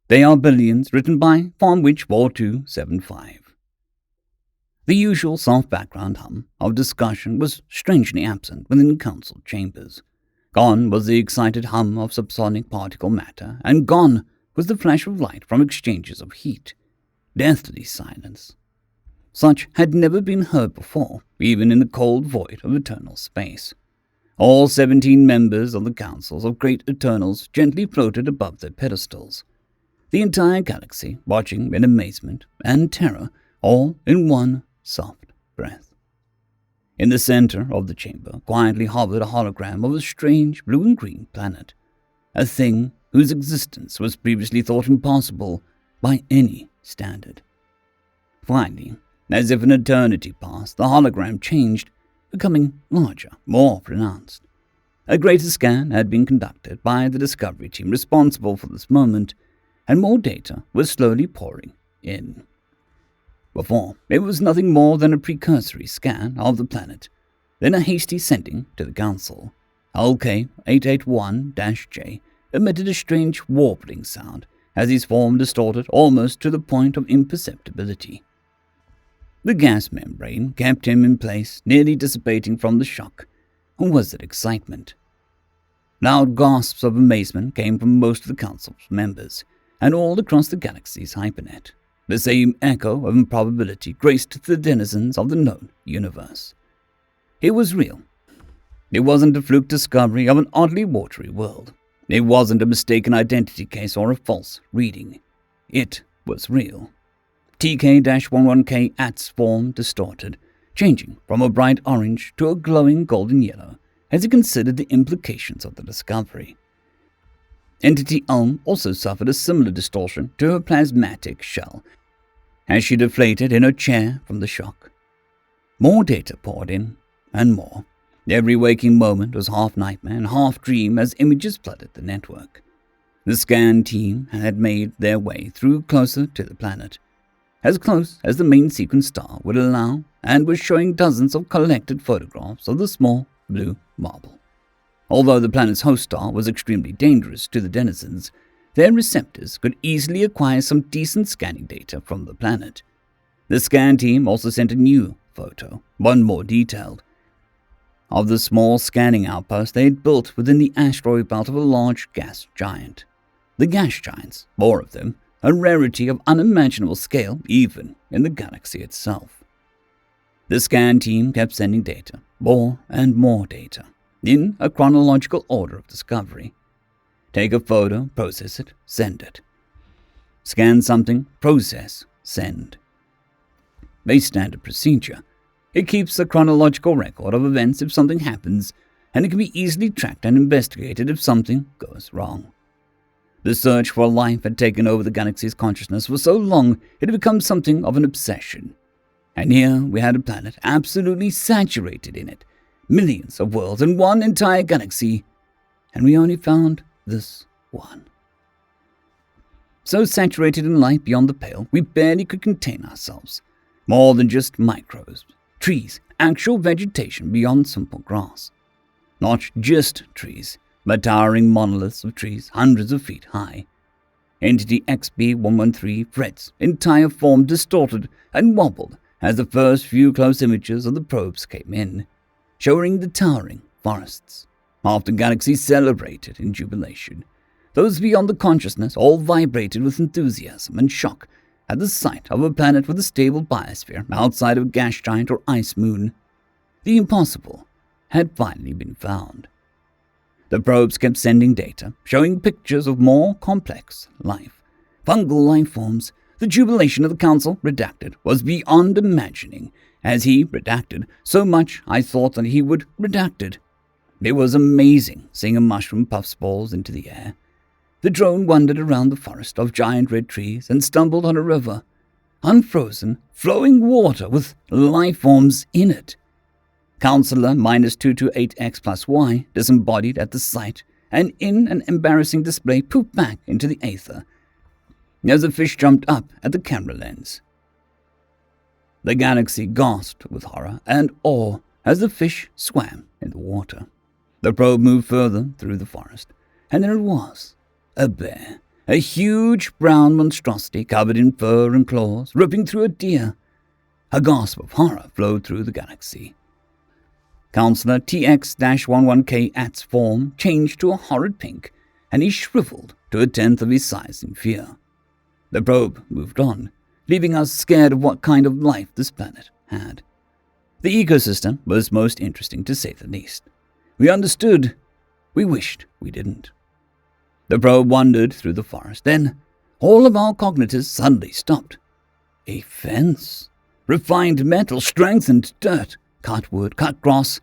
They are billions, written by FarmWitch4275. The usual soft background hum of discussion was strangely absent within council chambers. Gone was the excited hum of subsonic particle matter, and gone was the flash of light from exchanges of heat. Deathly silence. Such had never been heard before, even in the cold void of eternal space. All 17 members of the councils of great Eternals gently floated above their pedestals. The entire galaxy watching in amazement and terror, all in one soft breath. In the center of the chamber quietly hovered a hologram of a strange blue and green planet, a thing whose existence was previously thought impossible by any standard. Finally, as if an eternity passed, the hologram changed, becoming larger, more pronounced. A greater scan had been conducted by the Discovery team responsible for this moment, and more data was slowly pouring in. Before, it was nothing more than a precursory scan of the planet, then a hasty sending to the Council. LK-881-J emitted a strange warbling sound as his form distorted almost to the point of imperceptibility. The gas membrane kept him in place, nearly dissipating from the shock. Or was it excitement? Loud gasps of amazement came from most of the Council's members, and all across the galaxy's hypernet. The same echo of improbability graced the denizens of the known universe. It was real. It wasn't a fluke discovery of an oddly watery world. It wasn't a mistaken identity case or a false reading. It was real. TK-11K AT's form distorted, changing from a bright orange to a glowing golden yellow as he considered the implications of the discovery. Entity Ulm also suffered a similar distortion to her plasmatic shell as she deflated in her chair from the shock. More data poured in, and more. Every waking moment was half nightmare and half dream as images flooded the network. The scan team had made their way through closer to the planet, as close as the main sequence star would allow, and was showing dozens of collected photographs of the small blue marble. Although the planet's host star was extremely dangerous to the denizens, their receptors could easily acquire some decent scanning data from the planet. The scan team also sent a new photo, one more detailed, of the small scanning outpost they had built within the asteroid belt of a large gas giant. The gas giants, more of them, a rarity of unimaginable scale even in the galaxy itself. The scan team kept sending data, more and more data, in a chronological order of discovery. Take a photo, process it, send it. Scan something, process, send. A standard procedure. It keeps a chronological record of events if something happens, and it can be easily tracked and investigated if something goes wrong. The search for life had taken over the galaxy's consciousness for so long it had become something of an obsession. And here we had a planet absolutely saturated in it, millions of worlds in one entire galaxy, and we only found this one. So saturated in light beyond the pale, we barely could contain ourselves. More than just microbes, trees, actual vegetation beyond simple grass. Not just trees, but towering monoliths of trees hundreds of feet high. Entity XB-113 Fred's entire form distorted and wobbled as the first few close images of the probes came in, showing the towering forests. Half the galaxy celebrated in jubilation. Those beyond the consciousness all vibrated with enthusiasm and shock at the sight of a planet with a stable biosphere outside of a gas giant or ice moon. The impossible had finally been found. The probes kept sending data, showing pictures of more complex life. Fungal life forms. The jubilation of the council, redacted, was beyond imagining. As he redacted, so much I thought that he would redacted. It was amazing seeing a mushroom puff spores into the air. The drone wandered around the forest of giant red trees and stumbled on a river. Unfrozen, flowing water with life forms in it. Counselor -228X plus Y disembodied at the sight and in an embarrassing display pooped back into the aether as the fish jumped up at the camera lens. The galaxy gasped with horror and awe as the fish swam in the water. The probe moved further through the forest, and there it was, a bear, a huge brown monstrosity covered in fur and claws, ripping through a deer. A gasp of horror flowed through the galaxy. Counselor TX-11K At's form changed to a horrid pink, and he shriveled to a tenth of his size in fear. The probe moved on, leaving us scared of what kind of life this planet had. The ecosystem was most interesting, to say the least. We understood. We wished we didn't. The probe wandered through the forest. Then all of our cognitors suddenly stopped. A fence. Refined metal, strengthened dirt, cut wood, cut grass,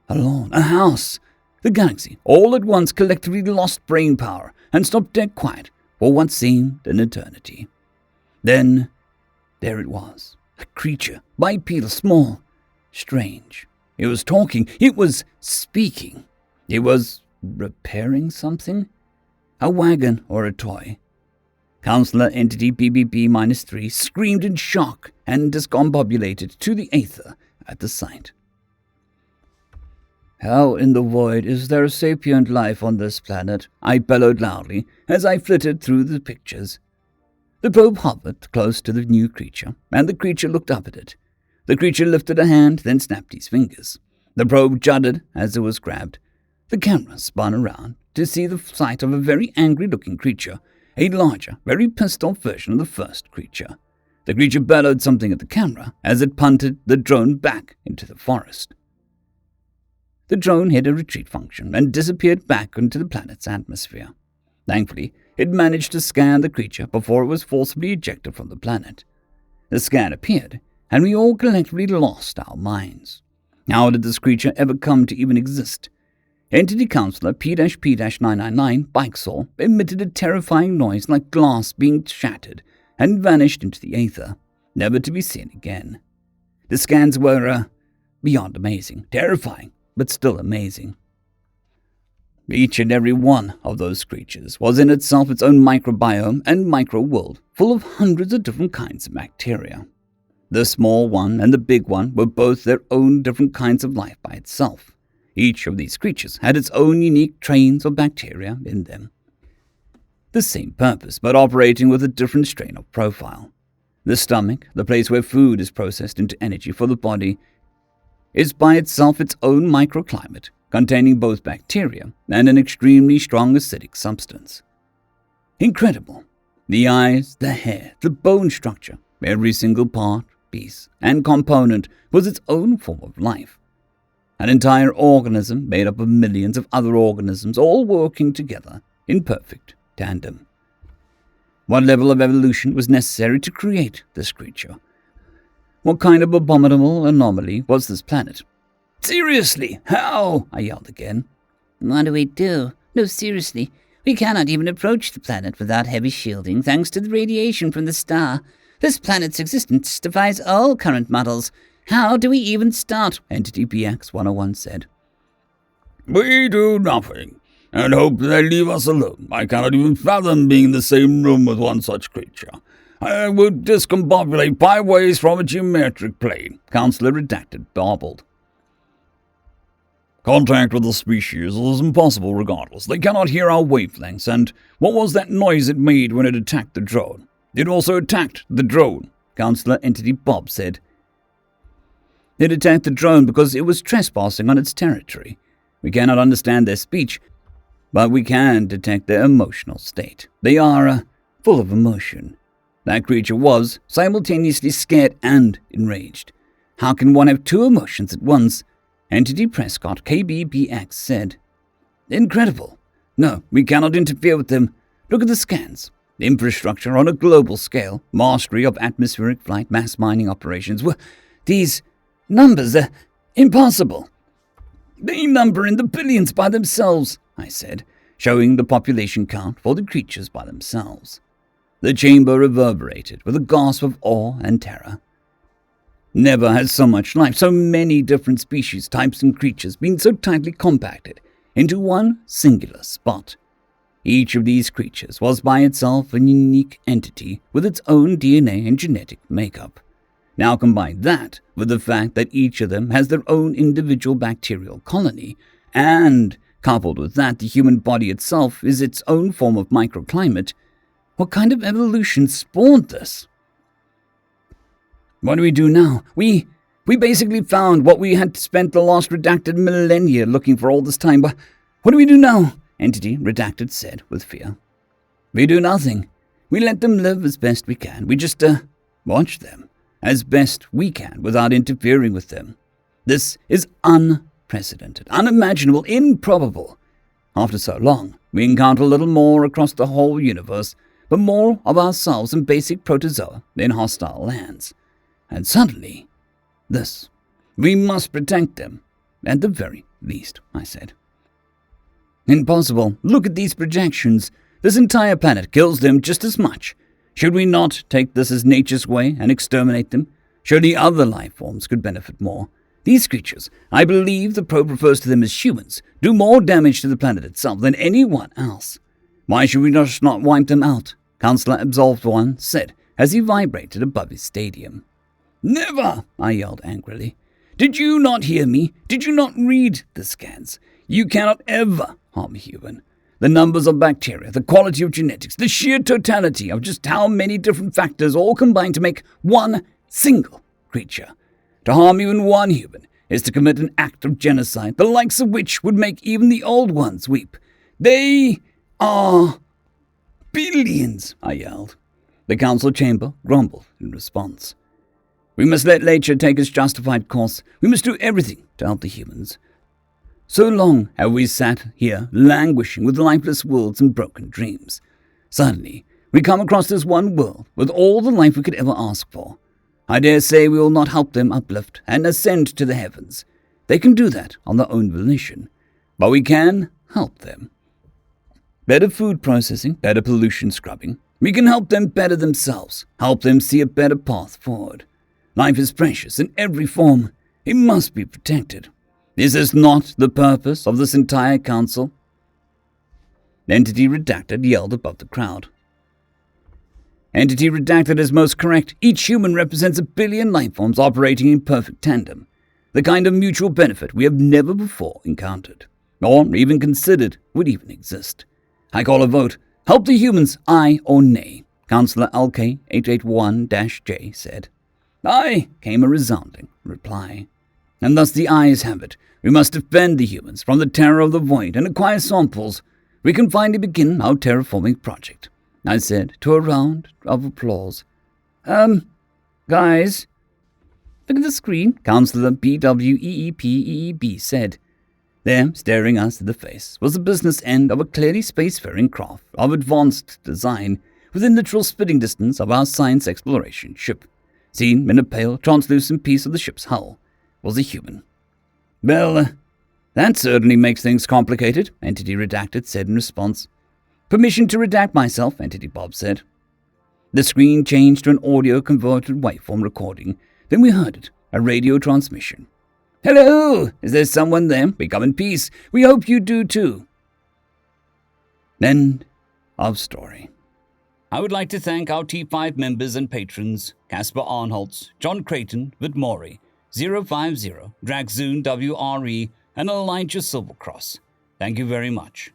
a lawn, a house. The galaxy all at once collectively lost brain power and stopped dead quiet for what seemed an eternity. Then there it was, a creature, bipedal, small, strange. It was talking, it was speaking. It was repairing something? A wagon or a toy? Counselor Entity BBB-3 screamed in shock and discombobulated to the aether at the sight. "How in the void is there sapient life on this planet?" I bellowed loudly as I flitted through the pictures. The probe hovered close to the new creature, and the creature looked up at it. The creature lifted a hand, then snapped his fingers. The probe juddered as it was grabbed. The camera spun around to see the sight of a very angry-looking creature, a larger, very pissed-off version of the first creature. The creature bellowed something at the camera as it punted the drone back into the forest. The drone hit a retreat function and disappeared back into the planet's atmosphere. Thankfully, it managed to scan the creature before it was forcibly ejected from the planet. The scan appeared, and we all collectively lost our minds. How did this creature ever come to even exist? Entity Counselor P-P-999 Bikesaw emitted a terrifying noise like glass being shattered and vanished into the aether, never to be seen again. The scans were, beyond amazing, terrifying, but still amazing. Each and every one of those creatures was in itself its own microbiome and micro-world, full of hundreds of different kinds of bacteria. The small one and the big one were both their own different kinds of life by itself. Each of these creatures had its own unique trains of bacteria in them. The same purpose, but operating with a different strain of profile. The stomach, the place where food is processed into energy for the body, is by itself its own microclimate, containing both bacteria and an extremely strong acidic substance. Incredible. The eyes, the hair, the bone structure, every single part, piece, and component was its own form of life. An entire organism made up of millions of other organisms all working together in perfect tandem. What level of evolution was necessary to create this creature? What kind of abominable anomaly was this planet? "Seriously, how?" I yelled again. "What do we do? No, seriously. We cannot even approach the planet without heavy shielding thanks to the radiation from the star. This planet's existence defies all current models. How do we even start?" Entity PX-101 said. "We do nothing, and hope they leave us alone. I cannot even fathom being in the same room with one such creature. I would discombobulate 5 ways from a geometric plane," Counselor Redacted babbled. "Contact with the species is impossible regardless. They cannot hear our wavelengths, and what was that noise it made when it attacked the drone? It also attacked the drone," Counselor Entity Bob said. "It attacked the drone because it was trespassing on its territory. We cannot understand their speech, but we can detect their emotional state. They are full of emotion. That creature was simultaneously scared and enraged. How can one have two emotions at once?" Entity Prescott KBBX said. "Incredible. No, we cannot interfere with them. Look at the scans. The infrastructure on a global scale, mastery of atmospheric flight, mass mining operations. These numbers are impossible." "They number in the billions by themselves," I said, showing the population count for the creatures by themselves. The chamber reverberated with a gasp of awe and terror. Never has so much life, so many different species, types, and creatures been so tightly compacted into one singular spot. Each of these creatures was by itself a unique entity with its own DNA and genetic makeup. Now combine that with the fact that each of them has their own individual bacterial colony, and coupled with that the human body itself is its own form of microclimate, What kind of evolution spawned this? What do we do now? We basically found what we had spent the last redacted millennia looking for all this time, but what do we do now? Entity Redacted said with fear. We do nothing. We let them live as best we can. We just, watch them as best we can without interfering with them. This is unprecedented, unimaginable, improbable. After so long, we encounter a little more across the whole universe, but more of ourselves and basic protozoa in hostile lands. And suddenly, this. We must protect them, at the very least, I said. Impossible. Look at these projections. This entire planet kills them just as much. Should we not take this as nature's way and exterminate them? Surely other life forms could benefit more. These creatures, I believe the probe refers to them as humans, do more damage to the planet itself than anyone else. Why should we just not wipe them out? Counselor Absolved One said as he vibrated above his stadium. Never! I yelled angrily. Did you not hear me? Did you not read the scans? You cannot ever harm a human. The numbers of bacteria, the quality of genetics, the sheer totality of just how many different factors all combine to make one single creature. To harm even one human is to commit an act of genocide, the likes of which would make even the old ones weep. They are billions, I yelled. The council chamber grumbled in response. We must let nature take its justified course. We must do everything to help the humans. So long have we sat here languishing with lifeless worlds and broken dreams. Suddenly, we come across this one world with all the life we could ever ask for. I dare say we will not help them uplift and ascend to the heavens. They can do that on their own volition. But we can help them. Better food processing, better pollution scrubbing. We can help them better themselves, help them see a better path forward. Life is precious in every form. It must be protected. Is this not the purpose of this entire council? Entity Redacted yelled above the crowd. Entity Redacted is most correct. Each human represents 1 billion lifeforms operating in perfect tandem, the kind of mutual benefit we have never before encountered, or even considered would even exist. I call a vote. Help the humans, aye or nay, Councillor LK881-J said. Aye, came a resounding reply. And thus the ayes have it. We must defend the humans from the terror of the void and acquire samples. We can finally begin our terraforming project, I said to a round of applause. Guys. Look at the screen, Councillor BWEEPEEB said. There, staring us in the face, was the business end of a clearly spacefaring craft of advanced design within literal spitting distance of our science exploration ship. Seen in a pale, translucent piece of the ship's hull was a human. Well, that certainly makes things complicated, Entity Redacted said in response. Permission to redact myself, Entity Bob said. The screen changed to an audio-converted waveform recording. Then we heard it, a radio transmission. Hello! Is there someone there? We come in peace. We hope you do too. End of story. I would like to thank our T5 members and patrons, Casper Arnholtz, John Creighton, Vidmori, 050, Dragzoon WRE, and Elijah Silvercross. Thank you very much.